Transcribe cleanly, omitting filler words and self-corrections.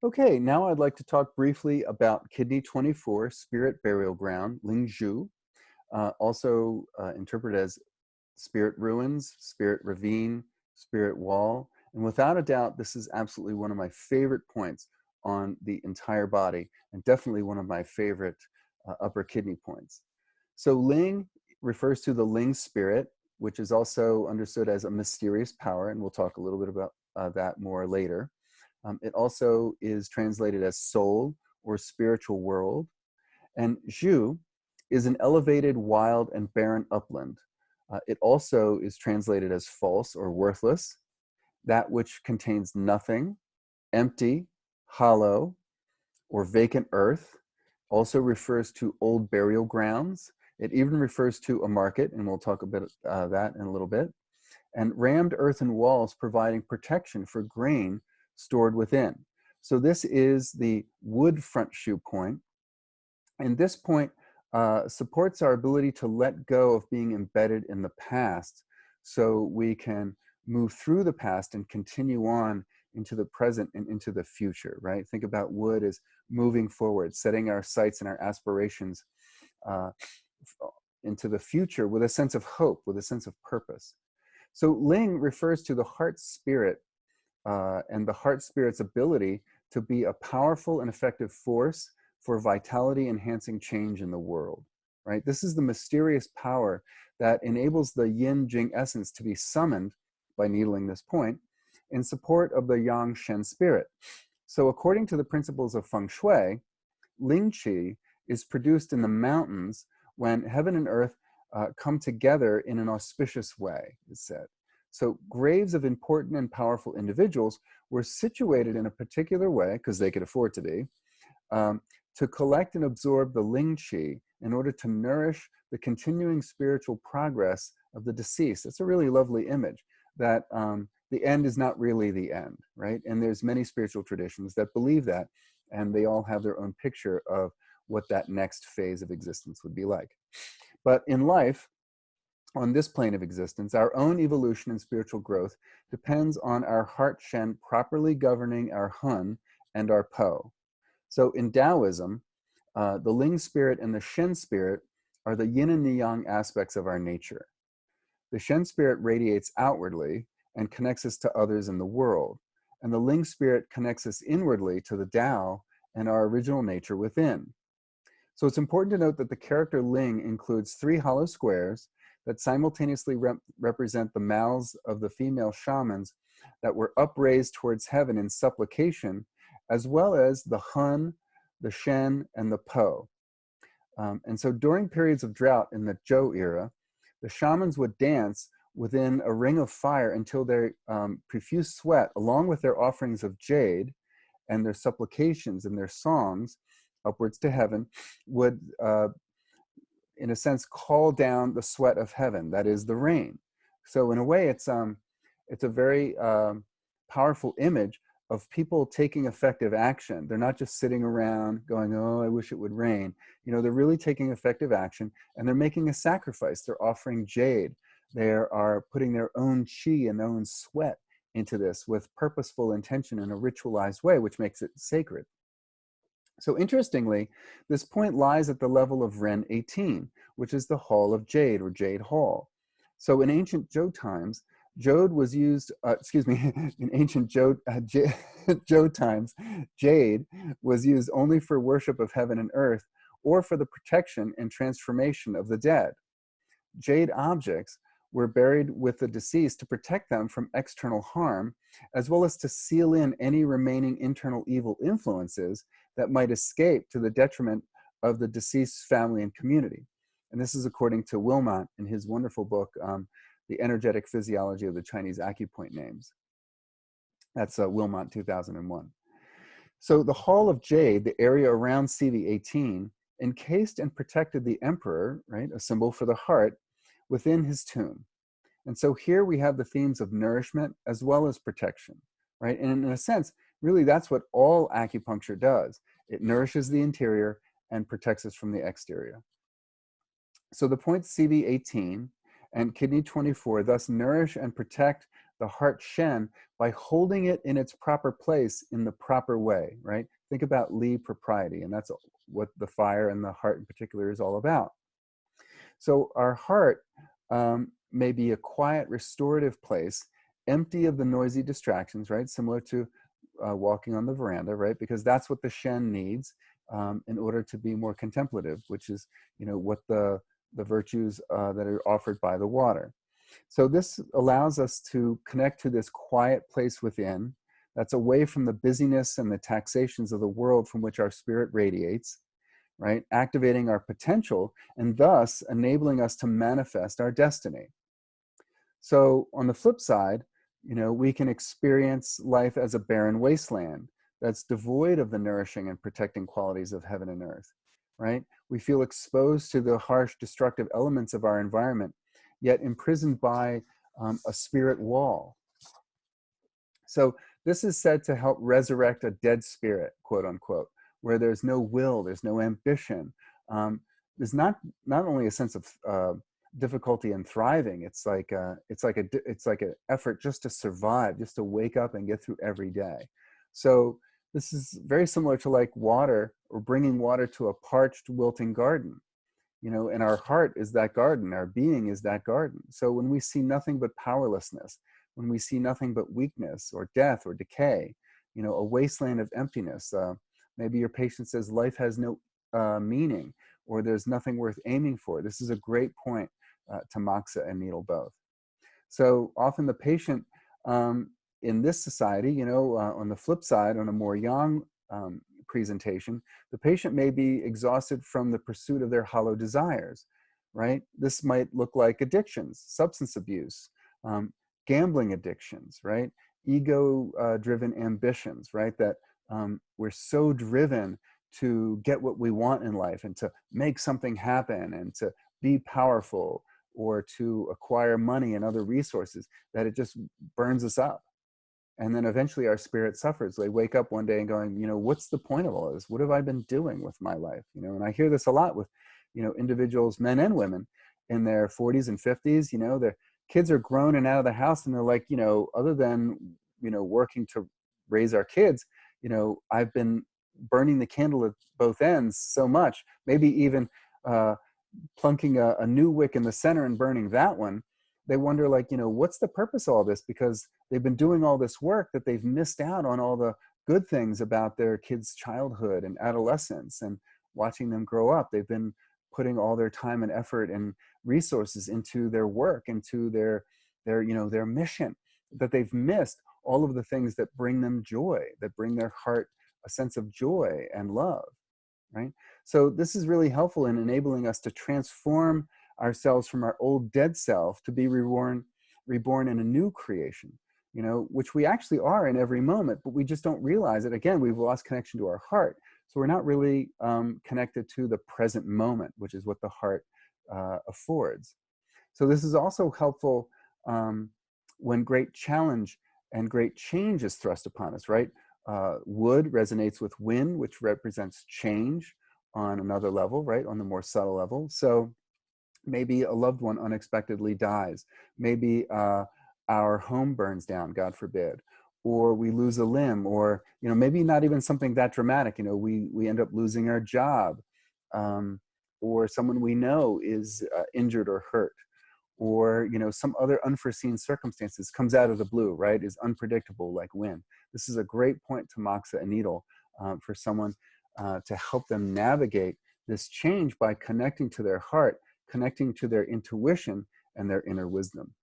Okay, now I'd like to talk briefly about Kidney 24 Spirit Burial Ground, Ling Xu, also interpreted as Spirit Ruins, Spirit Ravine, Spirit Wall. And without a doubt, this is absolutely one of my favorite points on the entire body, and definitely one of my favorite upper kidney points. So Ling refers to the Ling spirit, which is also understood as a mysterious power, and we'll talk a little bit about that more later. It also is translated as soul or spiritual world. And Zhu is an elevated, wild, and barren upland. It also is translated as false or worthless, that which contains nothing, empty, hollow, or vacant earth. Also refers to old burial grounds. It even refers to a market, and we'll talk about that in a little bit. And rammed earthen walls providing protection for grain stored within. So this is the wood front shoe point. And this point supports our ability to let go of being embedded in the past so we can move through the past and continue on into the present and into the future, right? Think about wood as moving forward, setting our sights and our aspirations uh, into the future with a sense of hope, with a sense of purpose. So Ling refers to the heart spirit and the heart spirit's ability to be a powerful and effective force for vitality enhancing change in the world, right? This is the mysterious power that enables the yin jing essence to be summoned by needling this point in support of the yang shen spirit. So according to the principles of feng shui, ling qi is produced in the mountains when heaven and earth come together in an auspicious way, it's said. So graves of important and powerful individuals were situated in a particular way, because they could afford to be, to collect and absorb the ling qi in order to nourish the continuing spiritual progress of the deceased. It's a really lovely image that the end is not really the end, right? And there's many spiritual traditions that believe that, and they all have their own picture of what that next phase of existence would be like. But in life, on this plane of existence, our own evolution and spiritual growth depends on our heart shen properly governing our hun and our po. So in Taoism, the Ling spirit and the Shen spirit are the yin and the yang aspects of our nature. The Shen spirit radiates outwardly and connects us to others in the world, and the Ling spirit connects us inwardly to the Tao and our original nature within. So it's important to note that the character Ling includes 3 hollow squares that simultaneously represent the mouths of the female shamans that were upraised towards heaven in supplication, as well as the Hun, the Shen, and the Po. And so during periods of drought in the Zhou era, the shamans would dance within a ring of fire until their profuse sweat, along with their offerings of jade and their supplications and their songs upwards to heaven, would, in a sense, call down the sweat of heaven, that is the rain. So in a way, it's a very powerful image of people taking effective action. They're not just sitting around going, oh, I wish it would rain. You know, they're really taking effective action, and they're making a sacrifice. They're offering jade. They are putting their own qi and their own sweat into this with purposeful intention in a ritualized way, which makes it sacred. So interestingly, this point lies at the level of Ren 18, which is the Hall of Jade, or Jade Hall. So in ancient Zhou times, Jade was used, in ancient Zhou times, jade was used only for worship of heaven and earth, or for the protection and transformation of the dead. Jade objects were buried with the deceased to protect them from external harm, as well as to seal in any remaining internal evil influences that might escape to the detriment of the deceased's family and community. And this is according to Wilmot in his wonderful book, The Energetic Physiology of the Chinese Acupoint Names. That's Wilmot 2001. So the Hall of Jade, the area around CV18, encased and protected the emperor, right, a symbol for the heart, within his tomb. And so here we have the themes of nourishment as well as protection, right? And in a sense, really that's what all acupuncture does. It nourishes the interior and protects us from the exterior. So the points CV18 and Kidney 24 thus nourish and protect the heart shen by holding it in its proper place in the proper way, right? Think about Li propriety, and that's what the fire and the heart in particular is all about. So our heart may be a quiet, restorative place, empty of the noisy distractions, right? Similar to walking on the veranda, right? Because that's what the Shen needs in order to be more contemplative, which is, what the virtues that are offered by the water. So this allows us to connect to this quiet place within that's away from the busyness and the taxations of the world from which our spirit radiates, right? Activating our potential and thus enabling us to manifest our destiny. So on the flip side, we can experience life as a barren wasteland that's devoid of the nourishing and protecting qualities of heaven and earth, right? We feel exposed to the harsh, destructive elements of our environment, yet imprisoned by a spirit wall. So this is said to help resurrect a dead spirit, quote unquote, where there's no will, there's no ambition. There's not only a sense of difficulty in thriving. It's like an effort just to survive, just to wake up and get through every day. So this is very similar to like water, or bringing water to a parched, wilting garden. And our heart is that garden, our being is that garden. So when we see nothing but powerlessness, when we see nothing but weakness or death or decay, a wasteland of emptiness, maybe your patient says life has no meaning, or there's nothing worth aiming for. This is a great point to Moxa and Needle both. So often the patient in this society, on the flip side, on a more yang presentation, the patient may be exhausted from the pursuit of their hollow desires, right? This might look like addictions, substance abuse, gambling addictions, right? Ego-driven ambitions, right? That we're so driven to get what we want in life and to make something happen and to be powerful or to acquire money and other resources that it just burns us up. And then eventually our spirit suffers. They wake up one day and going, what's the point of all this? What have I been doing with my life? And I hear this a lot with, individuals, men and women in their 40s and 50s, their kids are grown and out of the house and they're like, other than, working to raise our kids, I've been burning the candle at both ends so much, maybe even plunking a new wick in the center and burning that one. They wonder, like, what's the purpose of all this? Because they've been doing all this work that they've missed out on all the good things about their kids' childhood and adolescence and watching them grow up. They've been putting all their time and effort and resources into their work, into their mission, that they've missed all of the things that bring them joy, that bring their heart a sense of joy and love, right? So this is really helpful in enabling us to transform ourselves from our old dead self to be reborn in a new creation, which we actually are in every moment, but we just don't realize it. Again, we've lost connection to our heart. So we're not really connected to the present moment, which is what the heart affords. So this is also helpful when great challenge and great change is thrust upon us, right? Wood resonates with wind, which represents change on another level, right? On the more subtle level. So maybe a loved one unexpectedly dies. Maybe our home burns down, God forbid, or we lose a limb, or maybe not even something that dramatic. We end up losing our job, or someone we know is injured or hurt, or some other unforeseen circumstances comes out of the blue, right? Is unpredictable, like wind. This is a great point to Moxa and Needle for someone to help them navigate this change by connecting to their heart, connecting to their intuition and their inner wisdom.